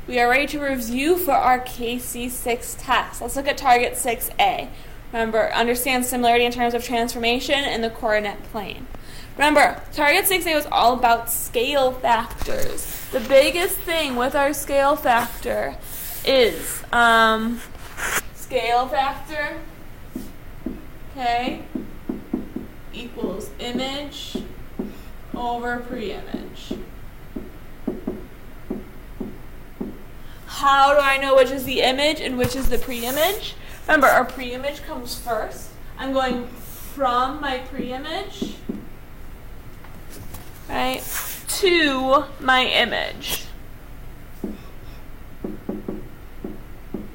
we are ready to review for our KC6 test. Let's look at target 6A. Remember, understand similarity in terms of transformation in the coordinate plane. Remember, target 6A was all about scale factors. The biggest thing with our scale factor is scale factor, okay, equals image over pre-image. How do I know which is the image and which is the pre-image? Remember, our pre-image comes first. I'm going from my pre-image, right, to my image.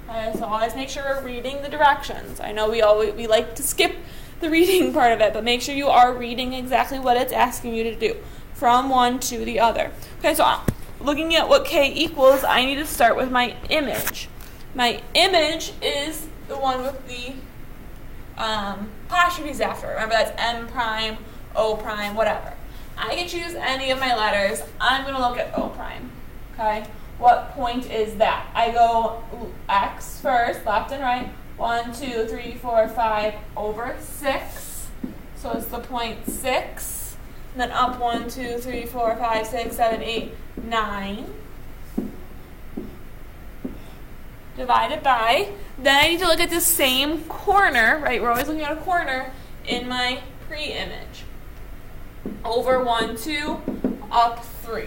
Okay, so always make sure we're reading the directions. I know we like to skip the reading part of it, but make sure you are reading exactly what it's asking you to do, from one to the other. Okay, so looking at what K equals, I need to start with my image. My image is the one with the apostrophes after. Remember, that's M prime, O prime, whatever. I can choose any of my letters. I'm going to look at O prime. Okay? What point is that? I go X first, left and right. 1, 2, 3, 4, 5 over 6. So it's the point 6. And then up 1, 2, 3, 4, 5, 6, 7, 8, 9. Divided by, then I need to look at the same corner, right? We're always looking at a corner in my pre-image. Over 1, 2, up 3.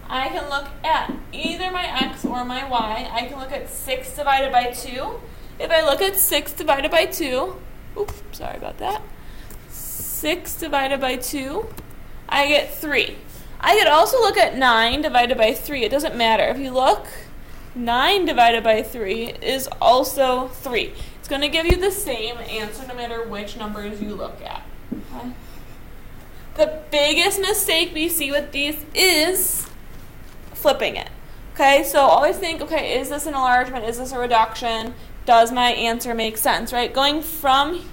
I can look at either my x or my y. I can look at 6 divided by 2. If I look at 6 divided by 2, oops, sorry about that. 6 divided by 2, I get 3. I could also look at 9 divided by 3. It doesn't matter. If you look, 9 divided by 3 is also 3. It's going to give you the same answer no matter which numbers you look at. Okay? The biggest mistake we see with these is flipping it. Okay, so always think, okay, is this an enlargement? Is this a reduction? Does my answer make sense, right? Going from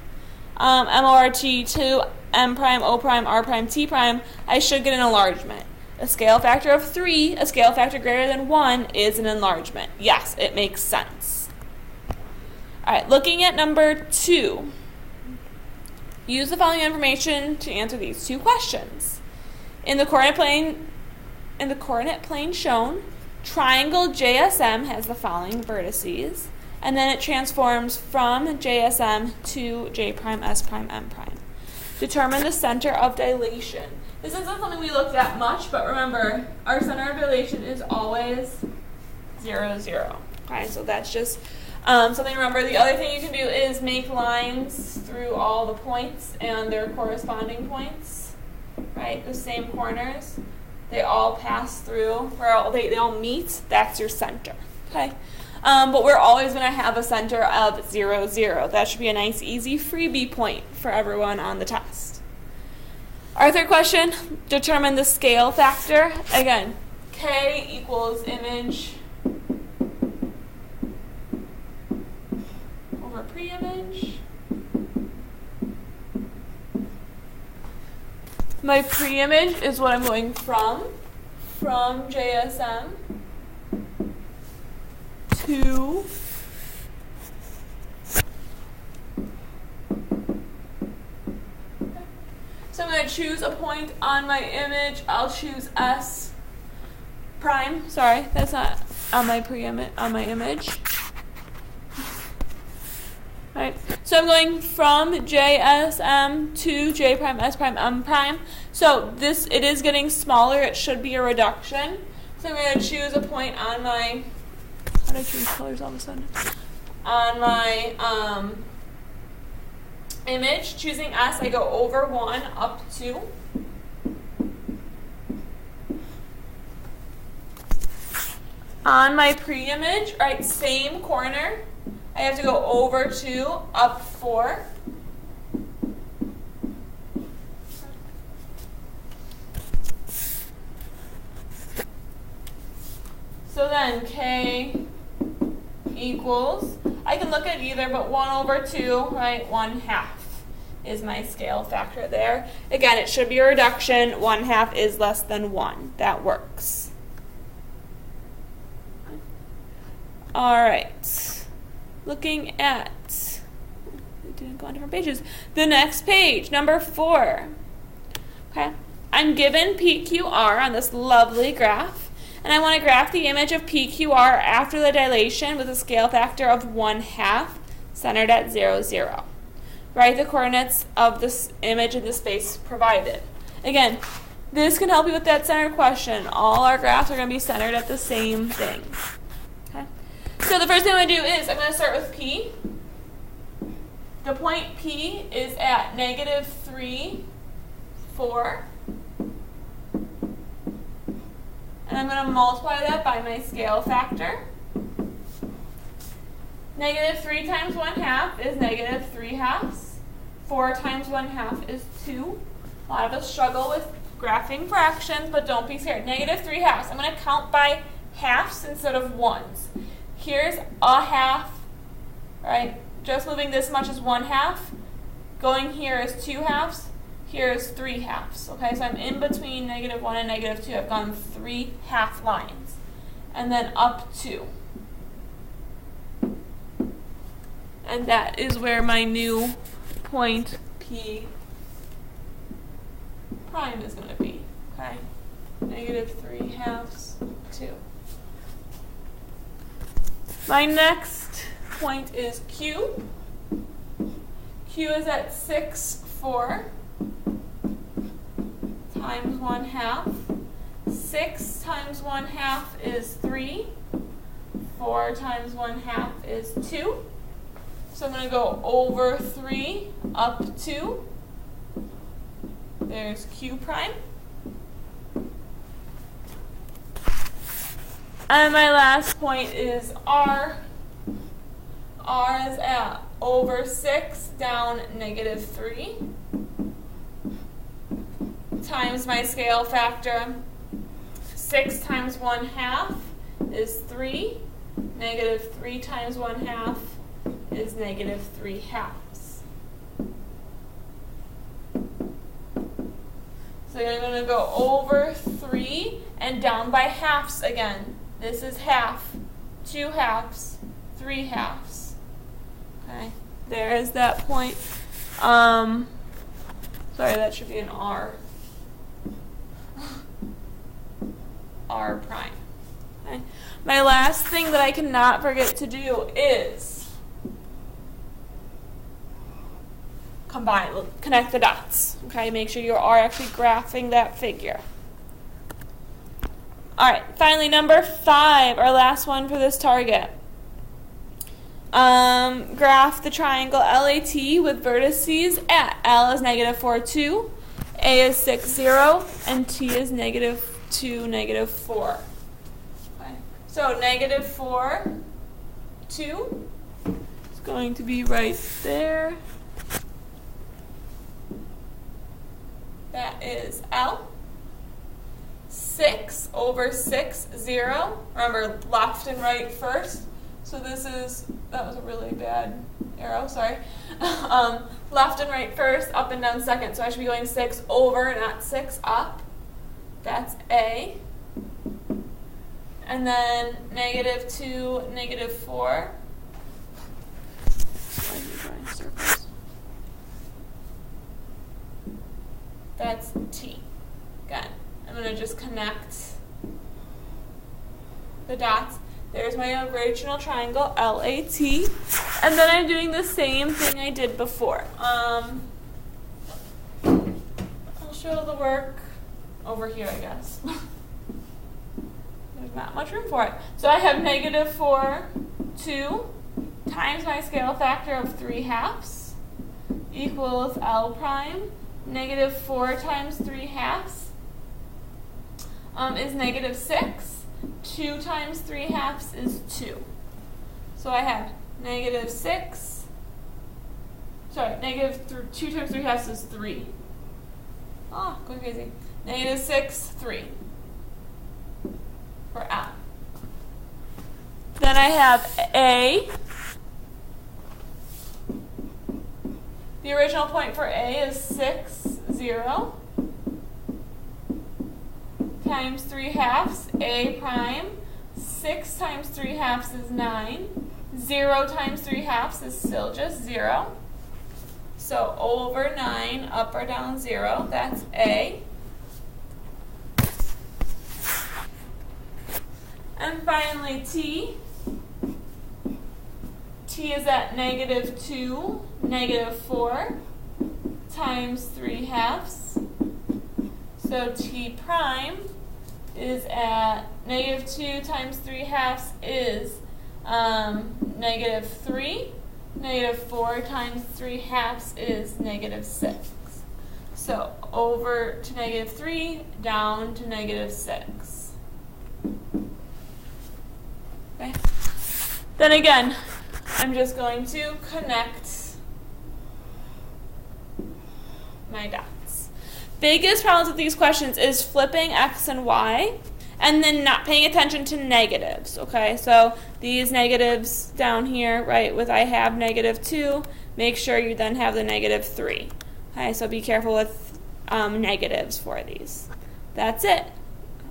MORT to M prime, O prime, R prime, T prime, I should get an enlargement. A scale factor of 3, a scale factor greater than 1 is an enlargement. Yes, it makes sense. All right, looking at number 2. Use the following information to answer these 2 questions. In the coordinate plane shown, triangle JSM has the following vertices, and then it transforms from JSM to J prime, S prime, M prime. Determine the center of dilation. This isn't something we looked at much, but remember, our center of dilation is always 0, 0. Okay, so that's just something to remember. The other thing you can do is make lines through all the points and their corresponding points, right? The same corners. They all pass through, they all meet, that's your center, okay? But we're always going to have a center of 0, 0. That should be a nice, easy freebie point for everyone on the test. Our third question, determine the scale factor. Again, K equals image over pre-image. My pre-image is what I'm going from JSM to so I'm going to choose a point on my image. I'll choose S prime. Sorry, that's not on my pre-image, on my image. Right. So I'm going from JSM to J prime, S prime, M prime. So it is getting smaller. It should be a reduction. So I'm going to choose a point on my, how did I change colors all of a sudden? On my image, choosing S, I go over 1 up 2. On my pre-image, right, same corner. I have to go over 2, up 4. So then K equals, I can look at either, but 1 over 2, right, 1/2. is my scale factor there. Again, it should be a reduction. 1/2 is less than 1. That works. All right. Looking at, it didn't go on different pages. The next page, number 4. Okay. I'm given PQR on this lovely graph, and I want to graph the image of PQR after the dilation with a scale factor of 1/2, centered at 0, 0. Write the coordinates of this image in the space provided. Again, this can help you with that centered question. All our graphs are going to be centered at the same thing. Okay? So the first thing I'm going to do is I'm going to start with P. The point P is at -3, 4. And I'm going to multiply that by my scale factor. -3 times 1/2 is -3/2. 4 times 1/2 is 2. A lot of us struggle with graphing fractions, but don't be scared. -3/2. I'm going to count by halves instead of ones. Here's a half, right? Just moving this much is 1/2. Going here is 2 halves. Here is 3 halves. Okay, so I'm in between -1 and -2. I've gone 3 half lines. And then up 2. And that is where my new point P prime is going to be. Okay, -3 halves, 2. My next point is Q. Q is at 6, 4 times 1/2. 6 times 1/2 is 3. 4 times 1/2 is 2. So I'm going to go over 3, up 2. There's Q prime. And my last point is R. R is at over 6, down -3. Times my scale factor. 6 times 1/2 is 3. -3 times 1/2 is -3 halves. So I'm going to go over 3 and down by halves again. This is half, 2 halves, 3 halves. Okay, there is that point. Sorry, that should be an R. R prime. Okay. My last thing that I cannot forget to do is connect the dots. Okay, make sure you are actually graphing that figure. All right, finally, number 5, our last one for this target. Graph the triangle LAT with vertices at L is -4, 2, A is 6, 0, and T is -2, -4. Okay. So -4, 2 is going to be right there. That is L. 6 over 6, 0. Remember, left and right first. So this is, that was a really bad arrow, sorry. Left and right first, up and down second. So I should be going 6 over, not 6 up. That's A. And then -2, -4. Why are you drawing circles? That's T. Again, I'm going to just connect the dots. There's my original triangle, LAT. And then I'm doing the same thing I did before. I'll show the work over here, I guess. There's not much room for it. So I have -4, 2 times my scale factor of 3 halves equals L prime. -4 times 3 halves is -6. 2 times 3 halves is 2. So I have -6. Sorry, -2 times 3 halves is 3. Oh, going crazy. -6, 3 for L. Then I have A The original point for A is 6, 0, times 3 halves, A prime. 6 times 3 halves is 9. 0 times 3 halves is still just 0. So over 9, up or down 0, that's A. And finally T. T is at -2, -4, times 3 halves. So T prime is at -2 times 3 halves is -3. -4 times 3 halves is -6. So over to -3, down to -6. Okay. Then again, I'm just going to connect my dots. Biggest problems with these questions is flipping x and y and then not paying attention to negatives, okay? So these negatives down here, right, with I have -2, make sure you then have the -3. Okay, so be careful with negatives for these. That's it.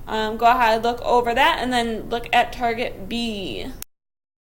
Go ahead, look over that, and then look at target B.